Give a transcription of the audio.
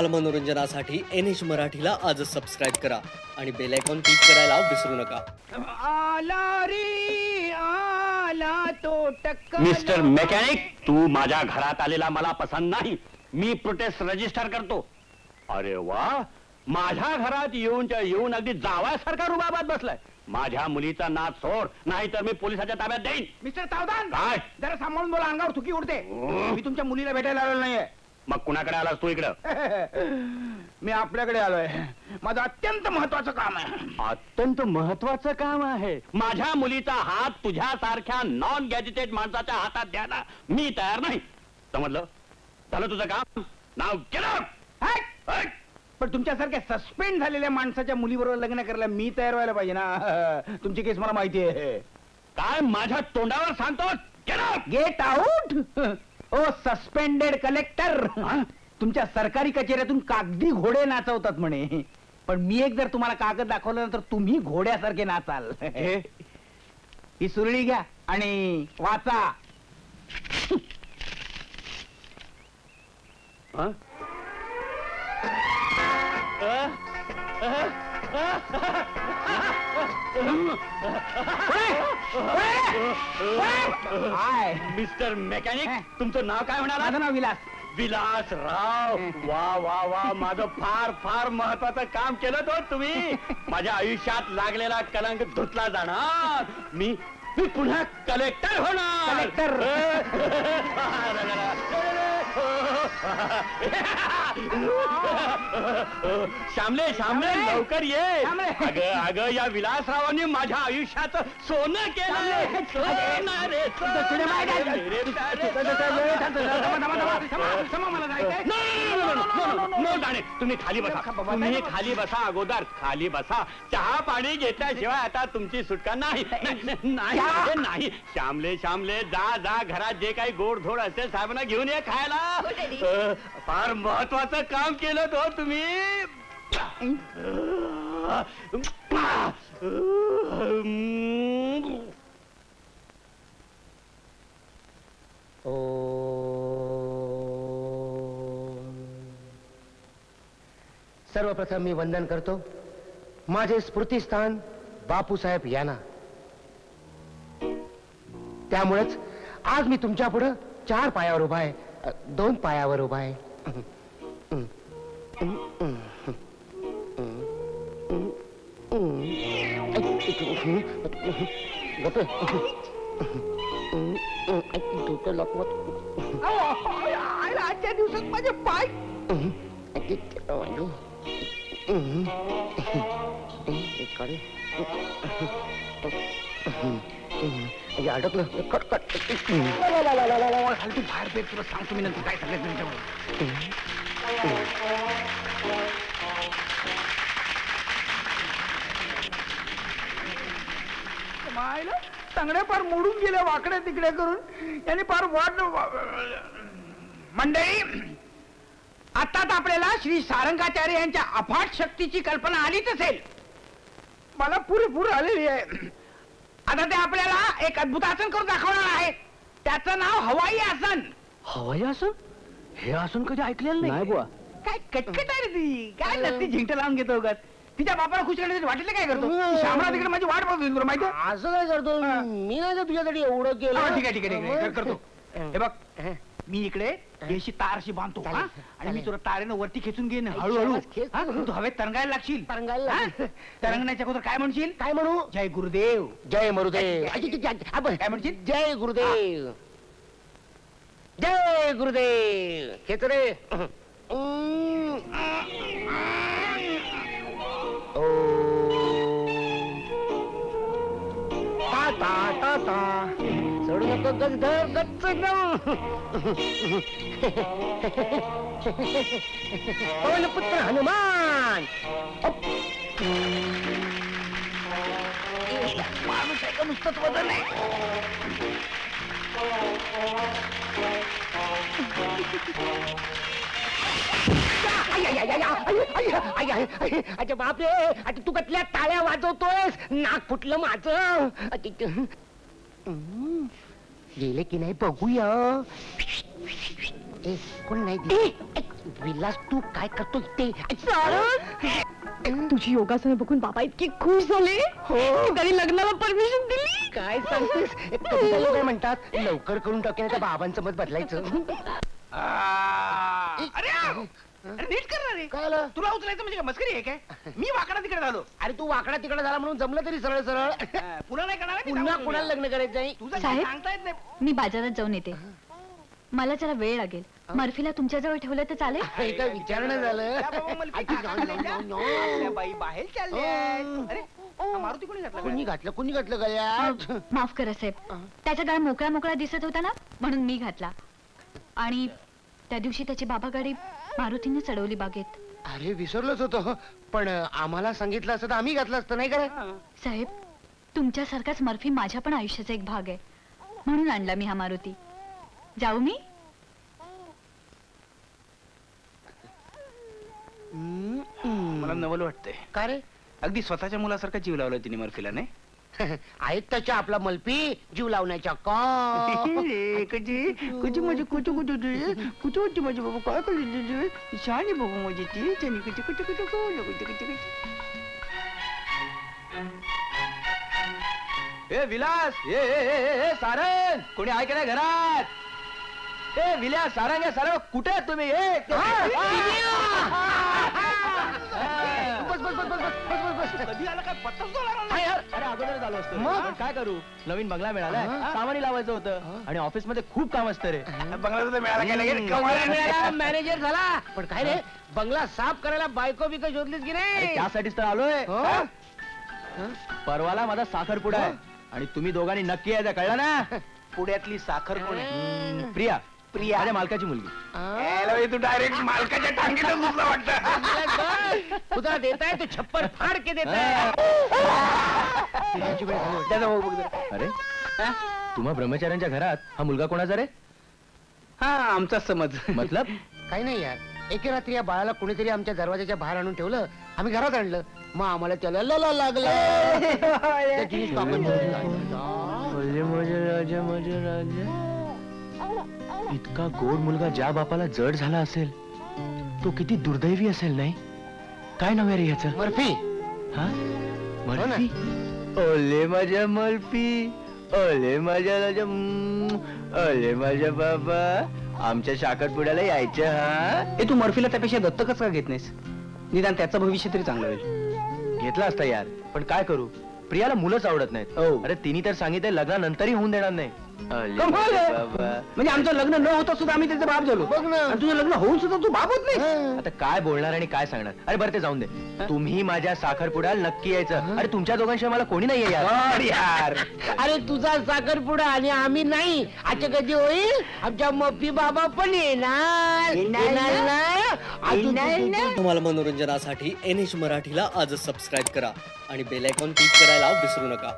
धमाल मनोरंजनासाठी NH मराठीला आजच सबस्क्राईब करा आणि बेल आयकॉन क्लिक करायला विसरू नका. आला रे आला तो टक्कर. मिस्टर मेकॅनिक, तू माझ्या घरात आलेला मला पसंत नाही. मी प्रोटेस्ट रजिस्टर करतो. अरे वा, माझ्या घरात येऊन अगदी जावासारखा रुबाबात बसलाय. माझ्या मुलीचा नाच सोड, नाही तर मी पोलिसाच्या ताब्यात देईन. मिस्टर सावधान, काय? जरा सांभाळून बोला, अंगावर थुकी उडते. मी तुमच्या मुलीला भेटायला आलेलो नाहीये. मग कुणाकडे आलास तू इकडं? मी आपल्याकडे आलोय. माझं अत्यंत महत्वाचं काम आहे. अत्यंत महत्वाचं काम आहे? माझ्या मुलीचा हात तुझ्यासारख्या नॉन गॅजेटेड माणसाच्या हातात द्यायला मी तयार नाही. समजलं? झालं तुझं काम? नाव केलं. पण तुमच्यासारख्या सस्पेंड झालेल्या माणसाच्या मुलीबरोबर लग्न करायला मी तयार व्हायला पाहिजे ना. तुमची केस मला माहिती आहे. काय माझ्या तोंडावर सांगतो? Get out. ओ सस्पेंडेड कलेक्टर, तुमच्या सरकारी कचेऱ्यातून कागदी घोडे नाचवतात म्हणे. पण मी एक जर तुम्हाला कागद दाखवलं तर तुम्ही घोड्यासारखे नाचाल. ही सुरळी घ्या आणि वाचा. मिस्टर मेकॅनिक, तुमचं नाव काय म्हणाला? माझं नाव विलास. विलासराव. वा वा वा, माझं फार फार महत्वाचं काम केलं तो तुम्ही. माझ्या आयुष्यात लागलेला कलंक धुतला जाणार. मी पुन्हा कलेक्टर होणार. कलेक्टर. श्यामले श्यामले, लवकर ये. अगं अगं, या विलासरावांनी माझ्या आयुष्याचं सोनं केलं. तुम्ही खाली बसा. तुम्ही खाली बसा. अगोदर खाली बसा. चहा पाणी घेतल्याशिवाय आता तुमची सुटका नाही. नाही श्यामले श्यामले, जा जा, घरात जे काही गोडधोड असेल साहेबांना घेऊन ये खायला. फार महत्वाचं काम केलं तो तुम्ही. सर्वप्रथम मी वंदन करतो माझे स्मृतिस्थान बापूसाहेब यांना. त्यामुळेच आज मी तुमच्या पुढे 4 पायावर उभा आहे, 2 पायावर उभा आहे. आजच्या दिवसात माझे पाय अडकलं. कट खालती बाहेर पेट. तुला सांगतो मी नंतर काय सांगायचं तुमच्यावर. मायला चांगल्या फार मोडून गेल्या वाकड्या तिकडे करून. यांनी फार वाट. मंडळी, आताच आपल्याला श्री सारंगाचार्य यांच्या अफाट शक्तीची कल्पना आलीच असेल. मला पुरेपूर आलेली आहे. आता ते आपल्याला एक अद्भुत आसन करून दाखवणार आहे. त्याचं नाव हवाई आसन. हवाई आसन? हे आसन कधी ऐकलेलं नाही बुवा. काय कटकट आहे रे ती. काय नसती झिंकट लावून घेतो उगाच. तिच्या बापाला खुश करण्यासाठी वाटेल काय करतो. शामरा तिकडे माझी वाट बघतो तुला माहिती. असं काय करतो मी? नाही का तुझ्यासाठी एवढं केलं. ठीक आहे ठीक आहे करतो. हे बघ, मी इकडे अशी तार अशी बांधतो आणि मी तुला तारेनं वरती खेचून घेईन हळूहळू. तू हवेत तरंगायला लागशील. तरंगण्याच्या अगोदर काय म्हणशील? काय म्हणू? जय गुरुदेव. जय मरुदेव. काय म्हणशील? जय गुरुदेव. जय गुरुदेव. खेच रे. सोडू नको गच्च पवन पुत्र हनुमान. माणूस आहे का नुसतंच वजन आहे. अच्छा बापरे, आता तू कसल्या टाळ्या वाजवतोयस? नाक फुटलं माझं. गेले की नाही बघूया. ए कोण नाही विलास तू काय करतो ते तुझी योगासनं बघून बाबा इतके खुश झाले की त्यांनी लग्नाला परमिशन दिली. काय सांगतेस कविता लोक म्हणतात लवकर करून टाकेन त्या बाबांचं मत बदलायचं अरे नीट करणार रे. काय आलं? तुला उचलायचं म्हणजे काय मस्करी आहे काय? मी वाकडा तिकडे झालो. अरे तू वाकडा तिकडे झाला म्हणून जमलं तरी सरळ सरळ पुन्हा नाही करणार मी. पुन्हा कुणाला लग्न करायचं आहे तुझं काय साहेब? सांगता येत नाही. मी बाजारात जाऊन येते. मला जरा वेळ लागेल. मर्फीला तुमच्याजवळ ठेवलं तर चालेल? हे काय विचारणं झालं त्या बाबा मला आजी, काका नो, आल्या. No, no. आपल्या बाई बाहेर चालल्या. अरे हा मारुती कोणी घातला कोणी घातलं गळ्यात माफ करा साहेब, त्याचा गाळ मोकळा मोकळा दिसत होता ना म्हणून मी घातला. आणि त्या दिवशी त्याची बाबा गाडी मारुतीने चढवली बागेत. अरे विसरलोच होतो पण आम्हाला सांगितलं असतं तर आम्ही घातलं असतं नाही का साहेब, तुमच्यासारखाच मर्फी माझ्या पण आयुष्याचा एक भाग आहे म्हणून आणला मी हा मारुती. जाऊ मी? मला नवल वाटतंय. का रे अगदी स्वतःच्या मुलासारखा जीव लावलाय तिने मर्फीला नाही. आहेत त्याच्या आपला मल्पी जीव लावण्याच्या का कधी माझी कुठे होती माझी बाबा काय करते शाणी बाबा माझी ती त्याने कुठे ए विलास ए सारंग कोणी आहे का नाही घरात? ए विलास सारंग सारंग कुठे आहेत तुम्ही? कधी आला काय पत्ताच अरे अगोदर झालो असतो मग? पण काय करू, नवीन बंगला मिळालाय, सामानी लावायचं होतं आणि ऑफिस मध्ये खूप काम असतं रे. बंगला मिळाला मॅनेजर झाला पण काय रे बंगला साफ करायला बायको बिको शोधलीस की अरे नाही त्यासाठीच तर आलोय. हो? परवाला माझा साखरपुडा आहे आणि तुम्ही दोघांनी नक्की यायचं, कळलं ना? पुण्यातली साखर कोण आहे? प्रिया, प्रिया. माझ्या मालकाची मुलगी. तू डायरेक्ट मालकाच्या टांगीतच घुसला वाटतं. तुझा देताय तो छप्पर फाड के देताय त्याचा भाऊ बघ जरा. अरे तुम्हा ब्रह्मचार्यांच्या घरात हा मुलगा कोणाचा रे? हा आमचा समज. मतलब काही नाही यार एके रात्री या बाळाला कोणीतरी आमच्या दरवाजाच्या बाहेर आणून ठेवलं, आम्ही घरात आणलं, मग आम्हाला त्याला लला लागलं. त्या जिनीस टाकून इतका गोड मुलगा ज्या बापाला जड झाला असेल तो किती दुर्दैवी असेल नाही? काय नाव आहे रे याचं? मर्फी हा? हो ना. मल्फी? ओले माझ्या मल्फी, ओले माझ्या राजा, ओले माझ्या बाबा, आमच्या साखरपुड्याला यायचं. हा ए तू मर्फीला त्यापेक्षा दत्तकच का घेत नाहीस? निदान त्याचं भविष्य तरी चांगलं होईल. घेतला असता यार, पण काय करू, प्रियाला मुलंच आवडत नाहीत. हो. अरे तिने तर सांगितलं लग्नानंतरही होऊन देणार नाही. ओले कमाल माझ्या आहे. बाबा. म्हणजे आमचं लग्न न होता सुद्धा आम्ही त्याचे बाप झालो. बघ ना. आणि तुझं लग्न होऊन सुद्धा तू बाप होत नाही. आता काय बोलणार आणि काय सांगणार? अरे बरं ते जाऊन दे, तुम्ही माझ्या साखरपुड्याला नक्की यायचं. अरे तुमच्या दोघांशिवाय मला कोणी नाही यार. यार अरे तुझा साखरपुडा आणि आम्ही नाही आता कधी होईल? आमच्या मप्पी बाबा पण येणार येणार ना? तुम्हाला मनोरंजनासाठी NH मराठीला आजच सबस्क्राईब करा आणि बेल आयकॉन क्लिक करायला विसरू नका.